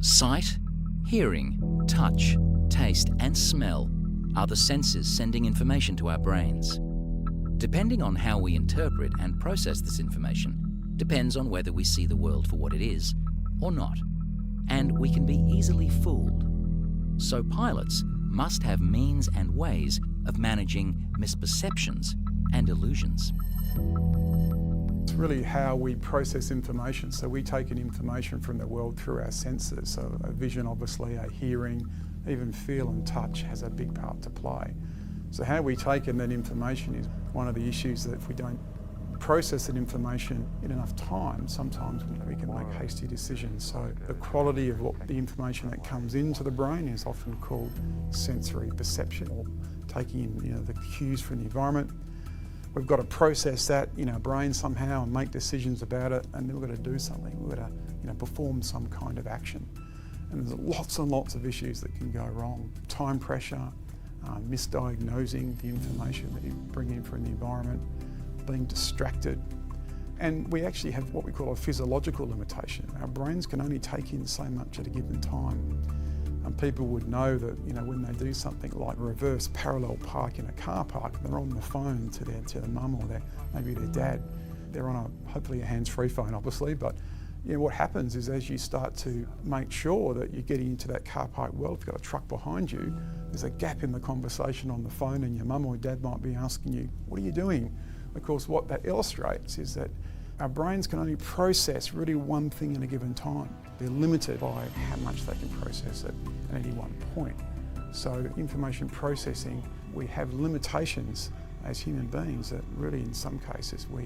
Sight, hearing, touch, taste and smell are the senses sending information to our brains. Depending on how we interpret and process this information depends on whether we see the world for what it is or not. And we can be easily fooled. So pilots must have means and ways of managing misperceptions and illusions. It's really how we process information. So we take in information from the world through our senses. So a vision, obviously, a hearing, even feel and touch has a big part to play. So how we take in that information is one of the issues that if we don't process that information in enough time, sometimes we can make hasty decisions. So the quality of what the information that comes into the brain is often called sensory perception, or taking in the cues from the environment. We've got to process that in our brain somehow and make decisions about it, and then we've got to do something. We've got to perform some kind of action. And there's lots and lots of issues that can go wrong. Time pressure, misdiagnosing the information that you bring in from the environment, being distracted. And we actually have what we call a physiological limitation. Our brains can only take in so much at a given time. And people would know that when they do something like reverse parallel park in a car park, they're on the phone to their mum or maybe their dad. They're on hopefully a hands-free phone, obviously, but what happens is as you start to make sure that you're getting into that car park well, if you've got a truck behind you, there's a gap in the conversation on the phone and your mum or dad might be asking you, what are you doing? Of course, what that illustrates is that our brains can only process really one thing at a given time. They're limited by how much they can process it at any one point. So information processing, we have limitations as human beings that really in some cases we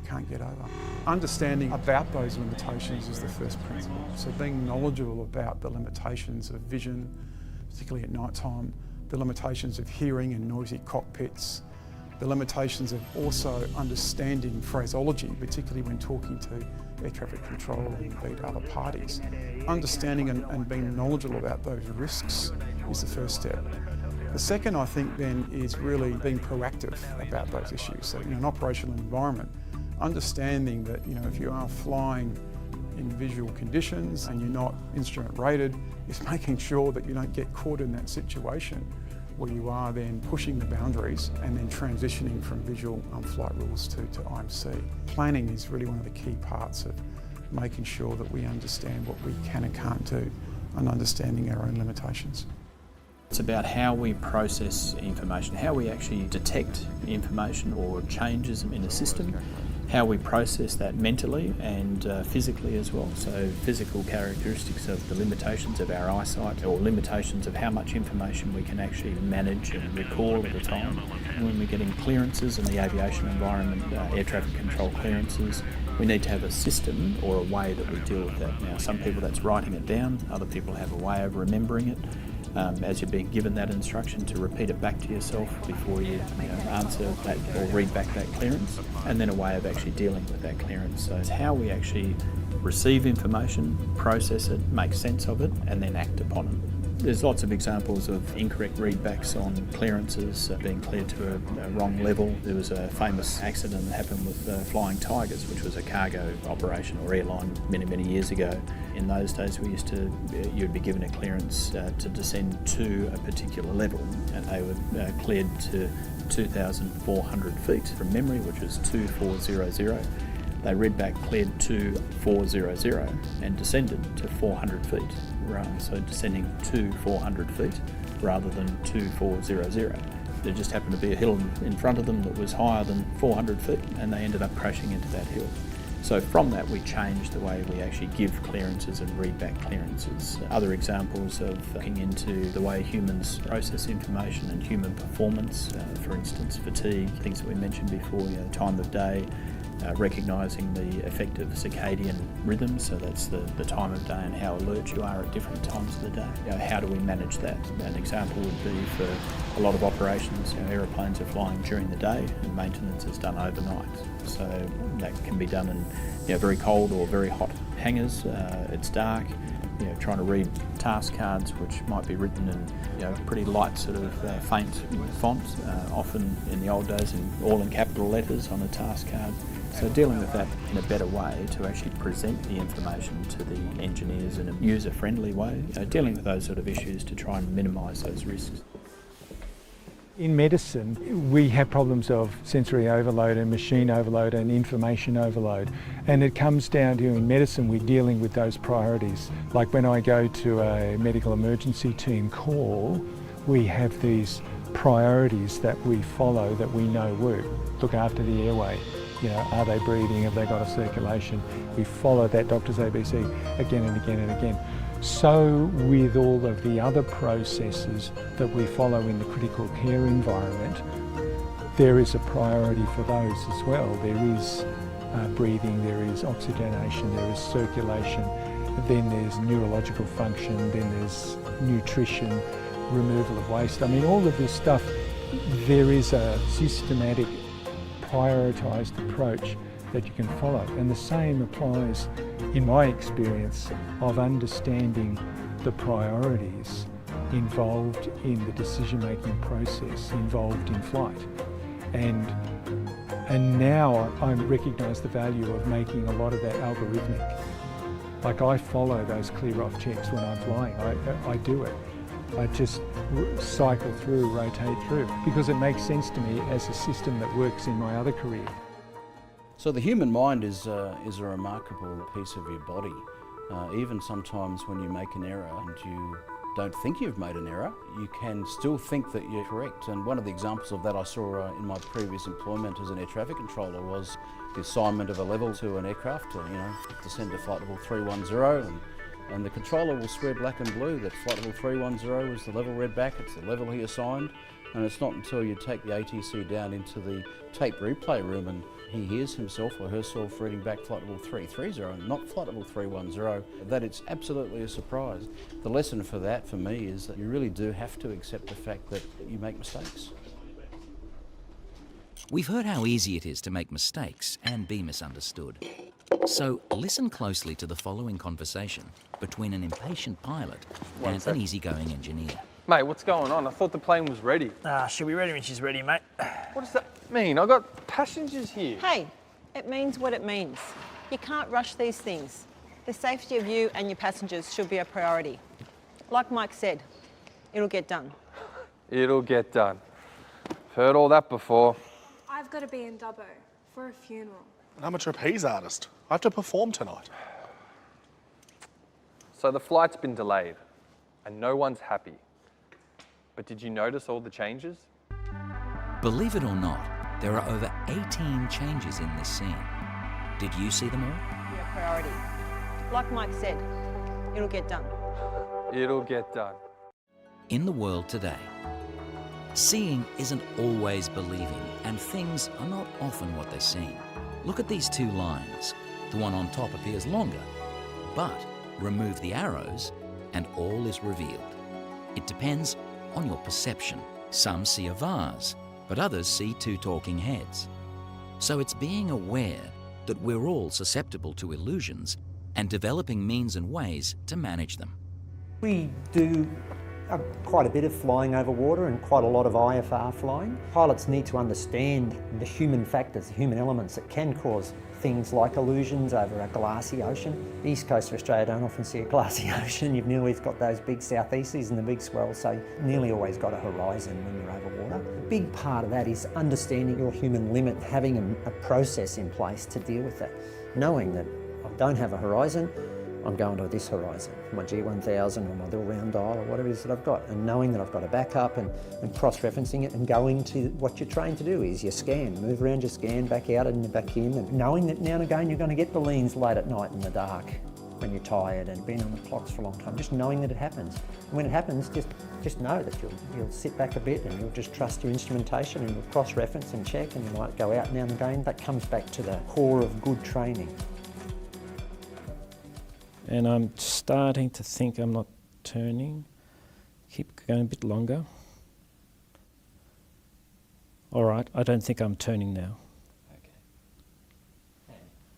can't get over. Understanding about those limitations is the first principle. So being knowledgeable about the limitations of vision, particularly at night time, the limitations of hearing in noisy cockpits, the limitations of also understanding phraseology, particularly when talking to air traffic control and indeed other parties. Understanding and being knowledgeable about those risks is the first step. The second, I think, then is really being proactive about those issues. So in an operational environment, understanding that if you are flying in visual conditions and you're not instrument rated, is making sure that you don't get caught in that situation where you are then pushing the boundaries and then transitioning from visual flight rules to IMC. Planning is really one of the key parts of making sure that we understand what we can and can't do and understanding our own limitations. It's about how we process information, how we actually detect information or changes in a system, how we process that mentally and physically as well. So physical characteristics of the limitations of our eyesight or limitations of how much information we can actually manage and recall at a time. And when we're getting clearances in the aviation environment, air traffic control clearances, we need to have a system or a way that we deal with that. Now, some people that's writing it down, other people have a way of remembering it. As you're being given that instruction to repeat it back to yourself before you answer that or read back that clearance, and then a way of actually dealing with that clearance. So it's how we actually receive information, process it, make sense of it, and then act upon it. There's lots of examples of incorrect readbacks on clearances being cleared to a wrong level. There was a famous accident that happened with Flying Tigers, which was a cargo operation or airline many years ago. In those days, you'd be given a clearance to descend to a particular level, and they were cleared to 2,400 feet from memory, which was 2400. They read back cleared to 400 and descended to 400 feet. So descending to 400 feet rather than 2400. There just happened to be a hill in front of them that was higher than 400 feet, and they ended up crashing into that hill. So from that we changed the way we actually give clearances and read back clearances. Other examples of looking into the way humans process information and human performance, for instance fatigue, things that we mentioned before, time of day, recognising the effect of circadian rhythms, so that's the time of day and how alert you are at different times of the day. How do we manage that? An example would be for a lot of operations, aeroplanes are flying during the day and maintenance is done overnight. So that can be done in very cold or very hot hangars. It's dark. Trying to read task cards, which might be written in pretty light sort of faint font, often in the old days all in capital letters on a task card. So dealing with that in a better way to actually present the information to the engineers in a user-friendly way, dealing with those sort of issues to try and minimise those risks. In medicine, we have problems of sensory overload and machine overload and information overload. And it comes down to, in medicine, we're dealing with those priorities. Like when I go to a medical emergency team call, we have these priorities that we follow that we know work. Look after the airway. You know, are they breathing? Have they got a circulation? We follow that doctor's ABC again and again and again. So with all of the other processes that we follow in the critical care environment, there is a priority for those as well. There is breathing, there is oxygenation, there is circulation, then there's neurological function, then there's nutrition, removal of waste. I mean, all of this stuff, there is a systematic, prioritised approach that you can follow. And the same applies, in my experience, of understanding the priorities involved in the decision-making process, involved in flight. And now I recognise the value of making a lot of that algorithmic. Like I follow those clear-off checks when I'm flying. I do it. I just cycle through, rotate through, because it makes sense to me as a system that works in my other career. So the human mind is a remarkable piece of your body. Even sometimes when you make an error and you don't think you've made an error, you can still think that you're correct. And one of the examples of that I saw in my previous employment as an air traffic controller was the assignment of a level to an aircraft, descend to flight level 310, and the controller will swear black and blue that flight level 310 is the level read back, it's the level he assigned, and it's not until you take the ATC down into the tape replay room and he hears himself or herself reading back flight level 330 and not flight level 310, that it's absolutely a surprise. The lesson for that, for me, is that you really do have to accept the fact that you make mistakes. We've heard how easy it is to make mistakes and be misunderstood. So listen closely to the following conversation between an impatient pilot and an easygoing engineer. Mate, what's going on? I thought the plane was ready. She'll be ready when she's ready, mate. What does that mean? I got passengers here. Hey, it means what it means. You can't rush these things. The safety of you and your passengers should be a priority. Like Mike said, it'll get done. It'll get done. I've heard all that before. I've got to be in Dubbo for a funeral. An amateur appease artist. I have to perform tonight. So the flight's been delayed and no one's happy. But did you notice all the changes? Believe it or not, there are over 18 changes in this scene. Did you see them all? Be a priority. Like Mike said, it'll get done. It'll get done. In the world today, seeing isn't always believing, and things are not often what they seem. Look at these two lines. The one on top appears longer, but remove the arrows and all is revealed. It depends on your perception. Some see a vase, but others see two talking heads. So it's being aware that we're all susceptible to illusions and developing means and ways to manage them. We do quite a bit of flying over water and quite a lot of IFR flying. Pilots need to understand the human factors, the human elements that can cause things like illusions over a glassy ocean. The east coast of Australia don't often see a glassy ocean. You've nearly always got those big southeasties and the big swells, so you've nearly always got a horizon when you're over water. A big part of that is understanding your human limit, having a process in place to deal with that. Knowing that I don't have a horizon, I'm going to this horizon, my G1000 or my little round dial or whatever it is that I've got, and knowing that I've got a backup and cross-referencing it and going to what you're trained to do is your scan, move around your scan, back out and back in, and knowing that now and again you're going to get the leans late at night in the dark when you're tired and been on the clocks for a long time, just knowing that it happens. And when it happens, just know that you'll sit back a bit and you'll just trust your instrumentation and you'll cross-reference and check, and you might go out now and again. That comes back to the core of good training. And I'm starting to think I'm not turning. Keep going a bit longer. All right, I don't think I'm turning now. Okay.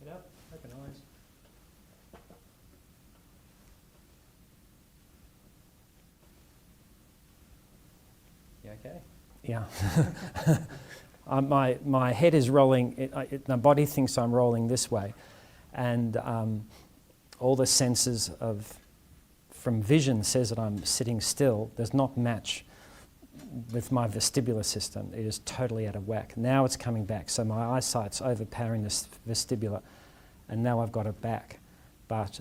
Get up, open eyes. You okay? Yeah. My head is rolling, my body thinks I'm rolling this way, and all the senses from vision says that I'm sitting still does not match with my vestibular system. It is totally out of whack. Now it's coming back, so my eyesight's overpowering this vestibular, and now I've got it back. But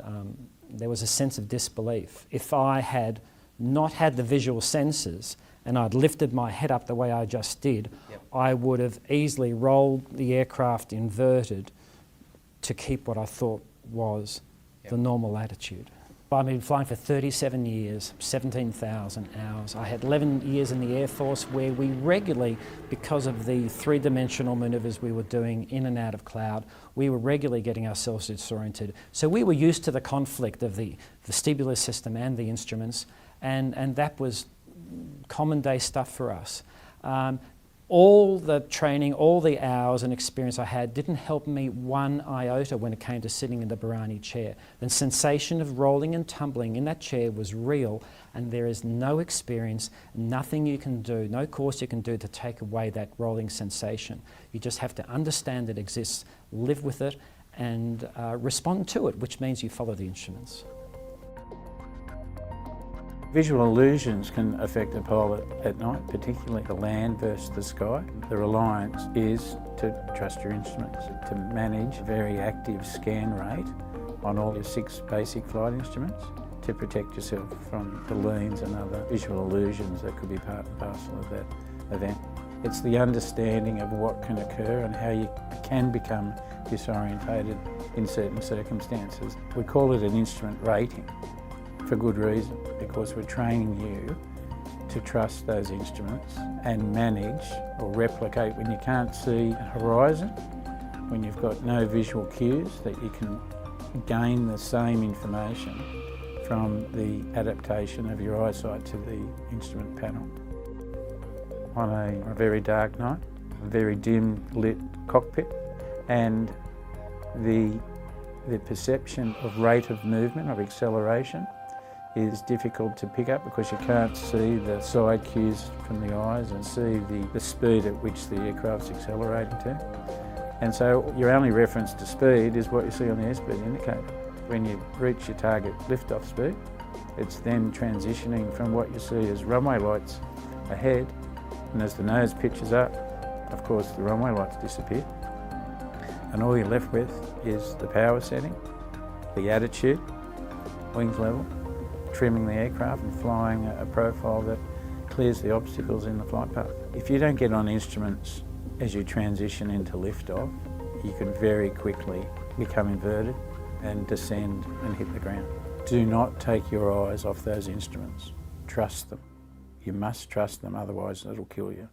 there was a sense of disbelief. If I had not had the visual senses and I'd lifted my head up the way I just did, I would have easily rolled the aircraft inverted to keep what I thought was the normal attitude. I've been flying for 37 years, 17,000 hours. I had 11 years in the Air Force where we regularly, because of the three-dimensional manoeuvres we were doing in and out of cloud, we were regularly getting ourselves disoriented. So we were used to the conflict of the vestibular system and the instruments, and that was common day stuff for us. All the training, all the hours and experience I had didn't help me one iota when it came to sitting in the Barani chair. The sensation of rolling and tumbling in that chair was real, and there is no experience, nothing you can do, no course you can do to take away that rolling sensation. You just have to understand it exists, live with it, and respond to it, which means you follow the instruments. Visual illusions can affect a pilot at night, particularly the land versus the sky. The reliance is to trust your instruments, to manage a very active scan rate on all your 6 basic flight instruments, to protect yourself from balloons and other visual illusions that could be part and parcel of that event. It's the understanding of what can occur and how you can become disorientated in certain circumstances. We call it an instrument rating. For good reason, because we're training you to trust those instruments and manage or replicate when you can't see a horizon, when you've got no visual cues, that you can gain the same information from the adaptation of your eyesight to the instrument panel. On a very dark night, a very dim lit cockpit, and the perception of rate of movement, of acceleration, is difficult to pick up because you can't see the side cues from the eyes and see the speed at which the aircraft's accelerating to. And so your only reference to speed is what you see on the airspeed indicator. When you reach your target liftoff speed, it's then transitioning from what you see as runway lights ahead, and as the nose pitches up, of course the runway lights disappear. And all you're left with is the power setting, the attitude, wings level, trimming the aircraft and flying a profile that clears the obstacles in the flight path. If you don't get on instruments as you transition into liftoff, you can very quickly become inverted and descend and hit the ground. Do not take your eyes off those instruments. Trust them. You must trust them, otherwise it'll kill you.